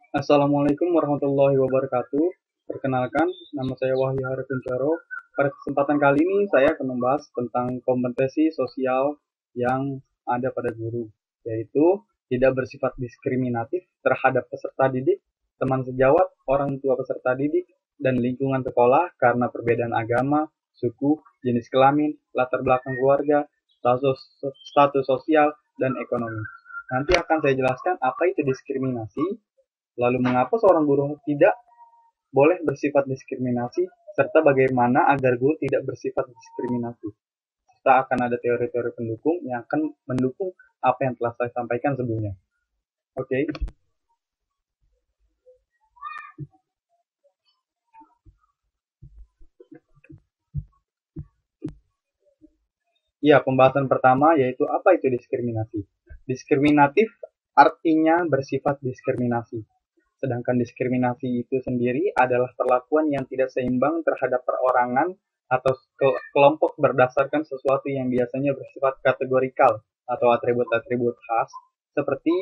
Assalamualaikum warahmatullahi wabarakatuh. Perkenalkan, nama saya Wahyu Hari Kuncoro. Pada kesempatan kali ini saya akan membahas tentang kompetensi sosial yang ada pada guru, yaitu tidak bersifat diskriminatif terhadap peserta didik, teman sejawat, orang tua peserta didik, dan lingkungan sekolah karena perbedaan agama, suku, jenis kelamin, latar belakang keluarga, status sosial, dan ekonomi. Nanti akan saya jelaskan apa itu diskriminasi. Lalu mengapa seorang guru tidak boleh bersifat diskriminasi, serta bagaimana agar guru tidak bersifat diskriminatif. Serta akan ada teori-teori pendukung yang akan mendukung apa yang telah saya sampaikan sebelumnya. Oke. Ya, pembahasan pertama yaitu apa itu diskriminasi. Diskriminatif artinya bersifat diskriminasi. Sedangkan diskriminasi itu sendiri adalah perlakuan yang tidak seimbang terhadap perorangan atau kelompok berdasarkan sesuatu yang biasanya bersifat kategorikal atau atribut-atribut khas seperti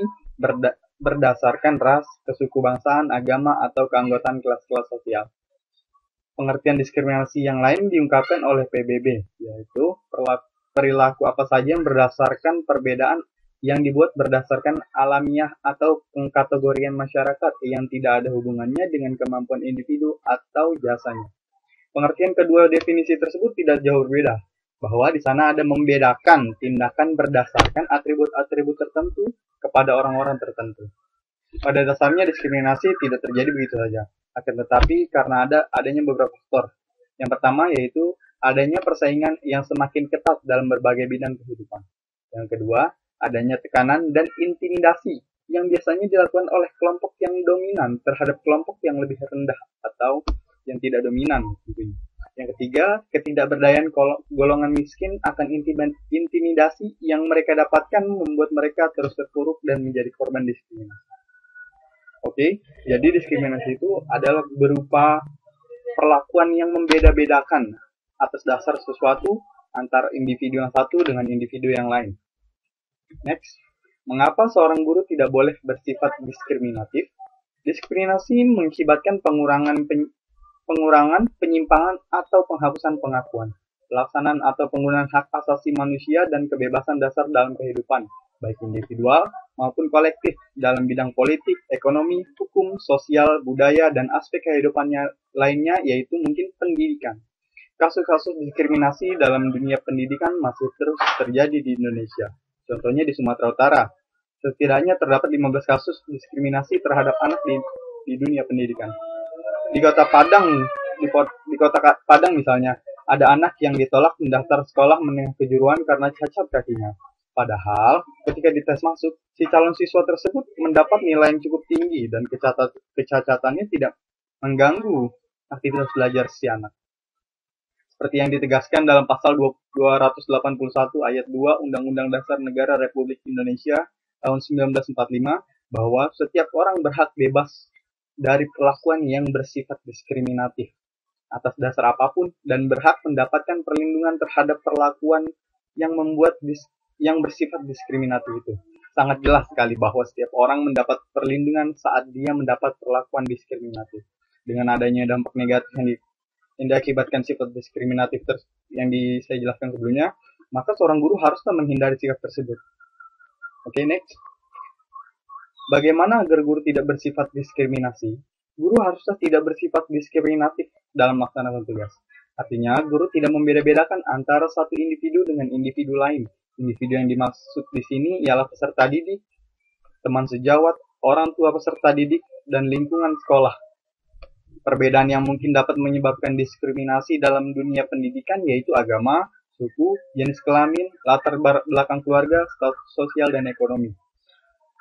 berdasarkan ras, kesukubangsaan, agama, atau keanggotaan kelas-kelas sosial. Pengertian diskriminasi yang lain diungkapkan oleh PBB, yaitu perilaku apa saja yang berdasarkan perbedaan yang dibuat berdasarkan alamiah atau pengkategorian masyarakat yang tidak ada hubungannya dengan kemampuan individu atau jasanya. Pengertian kedua definisi tersebut tidak jauh berbeda, bahwa di sana ada membedakan tindakan berdasarkan atribut-atribut tertentu kepada orang-orang tertentu. Pada dasarnya diskriminasi tidak terjadi begitu saja, akan tetapi karena adanya beberapa faktor. Yang pertama yaitu adanya persaingan yang semakin ketat dalam berbagai bidang kehidupan. Yang kedua, adanya tekanan dan intimidasi yang biasanya dilakukan oleh kelompok yang dominan terhadap kelompok yang lebih rendah atau yang tidak dominan tentunya. Yang ketiga, ketidakberdayaan golongan miskin akan intimidasi yang mereka dapatkan membuat mereka terus terpuruk dan menjadi korban diskriminasi. Oke, jadi diskriminasi itu adalah berupa perlakuan yang membeda-bedakan atas dasar sesuatu antara individu yang satu dengan individu yang lain. Next, mengapa seorang guru tidak boleh bersifat diskriminatif? Diskriminasi mengakibatkan pengurangan, penyimpangan, atau penghapusan pengakuan, pelaksanaan atau penggunaan hak asasi manusia dan kebebasan dasar dalam kehidupan, baik individual maupun kolektif dalam bidang politik, ekonomi, hukum, sosial, budaya, dan aspek kehidupannya lainnya, yaitu mungkin pendidikan. Kasus-kasus diskriminasi dalam dunia pendidikan masih terus terjadi di Indonesia. Contohnya di Sumatera Utara, setidaknya terdapat 15 kasus diskriminasi terhadap anak di dunia pendidikan. Di kota Padang misalnya, ada anak yang ditolak mendaftar sekolah menengah kejuruan karena cacat kakinya. Padahal ketika dites masuk, si calon siswa tersebut mendapat nilai yang cukup tinggi dan kecacatannya tidak mengganggu aktivitas belajar si anak. Seperti yang ditegaskan dalam pasal 281 ayat 2 Undang-Undang Dasar Negara Republik Indonesia tahun 1945, bahwa setiap orang berhak bebas dari perlakuan yang bersifat diskriminatif atas dasar apapun dan berhak mendapatkan perlindungan terhadap perlakuan yang bersifat diskriminatif itu. Sangat jelas sekali bahwa setiap orang mendapat perlindungan saat dia mendapat perlakuan diskriminatif. Dengan adanya dampak negatif yang diakibatkan sifat diskriminatif yang saya jelaskan sebelumnya, maka seorang guru haruslah menghindari sikap tersebut. Oke, next. Bagaimana agar guru tidak bersifat diskriminasi? Guru haruslah tidak bersifat diskriminatif dalam melaksanakan tugas. Artinya, guru tidak membeda-bedakan antara satu individu dengan individu lain. Individu yang dimaksud di sini ialah peserta didik, teman sejawat, orang tua peserta didik, dan lingkungan sekolah. Perbedaan yang mungkin dapat menyebabkan diskriminasi dalam dunia pendidikan yaitu agama, suku, jenis kelamin, latar belakang keluarga, status sosial, dan ekonomi.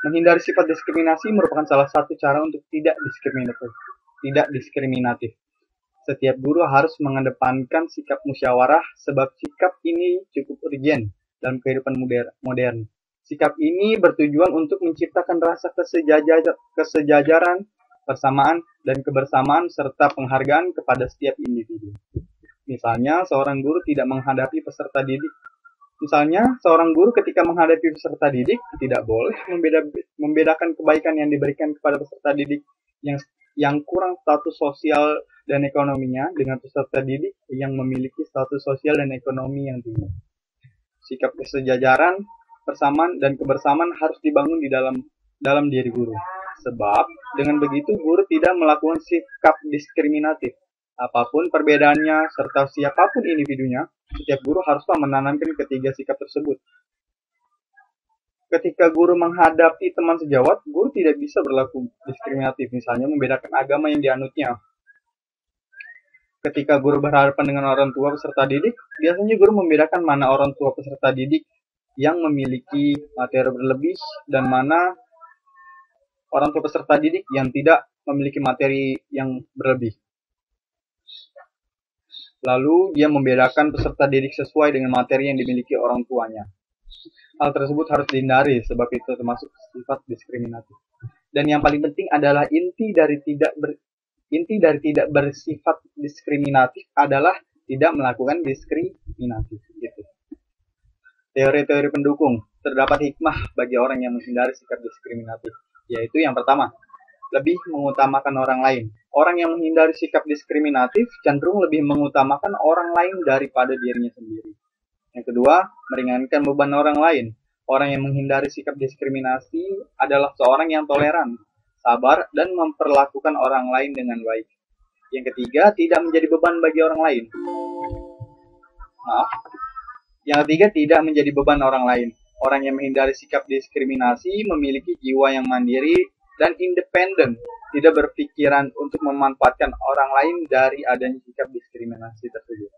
Menghindari sifat diskriminasi merupakan salah satu cara untuk tidak diskriminatif. Setiap guru harus mengedepankan sikap musyawarah sebab sikap ini cukup urgen dalam kehidupan modern. Sikap ini bertujuan untuk menciptakan rasa kesejajaran, persamaan, dan kebersamaan serta penghargaan kepada setiap individu. Misalnya, seorang guru tidak menghadapi peserta didik Misalnya, seorang guru ketika menghadapi peserta didik tidak boleh membedakan kebaikan yang diberikan kepada peserta didik yang kurang status sosial dan ekonominya dengan peserta didik yang memiliki status sosial dan ekonomi yang tinggi. Sikap kesejajaran, persamaan, dan kebersamaan harus dibangun di dalam diri guru. Sebab, dengan begitu guru tidak melakukan sikap diskriminatif. Apapun perbedaannya serta siapapun individunya, setiap guru haruslah menanamkan ketiga sikap tersebut. Ketika guru menghadapi teman sejawat, guru tidak bisa berlaku diskriminatif, misalnya membedakan agama yang dianutnya. Ketika guru berhadapan dengan orang tua peserta didik, biasanya guru membedakan mana orang tua peserta didik yang memiliki materi berlebih dan mana orang tua peserta didik yang tidak memiliki materi yang berlebih. Lalu dia membedakan peserta didik sesuai dengan materi yang dimiliki orang tuanya. Hal tersebut harus dihindari sebab itu termasuk sifat diskriminatif. Dan yang paling penting adalah inti dari tidak bersifat diskriminatif adalah tidak melakukan diskriminatif. Gitu. Teori-teori pendukung, terdapat hikmah bagi orang yang menghindari sikap diskriminatif, yaitu yang pertama, lebih mengutamakan orang lain. Orang yang menghindari sikap diskriminatif cenderung lebih mengutamakan orang lain daripada dirinya sendiri. Yang kedua, meringankan beban orang lain. Orang yang menghindari sikap diskriminasi adalah seorang yang toleran, sabar, dan memperlakukan orang lain dengan baik. Yang ketiga, tidak menjadi beban bagi orang lain. Yang ketiga, tidak menjadi beban orang lain. Orang yang menghindari sikap diskriminasi memiliki jiwa yang mandiri dan independen, tidak berpikiran untuk memanfaatkan orang lain dari adanya sikap diskriminasi tersebut.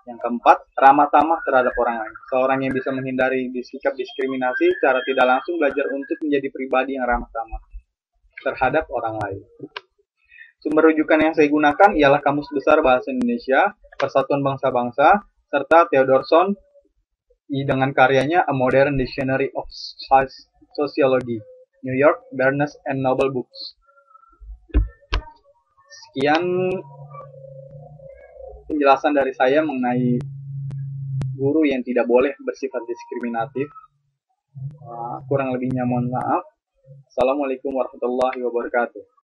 Yang keempat, ramah tamah terhadap orang lain. Seorang yang bisa menghindari sikap diskriminasi secara tidak langsung belajar untuk menjadi pribadi yang ramah tamah terhadap orang lain. Sumber rujukan yang saya gunakan ialah Kamus Besar Bahasa Indonesia, Persatuan Bangsa-Bangsa, serta Theodorsson dengan karyanya A Modern Dictionary of Sociology, New York, Barnes and Noble Books. Sekian penjelasan dari saya mengenai guru yang tidak boleh bersifat diskriminatif. Kurang lebihnya mohon maaf. Assalamualaikum warahmatullahi wabarakatuh.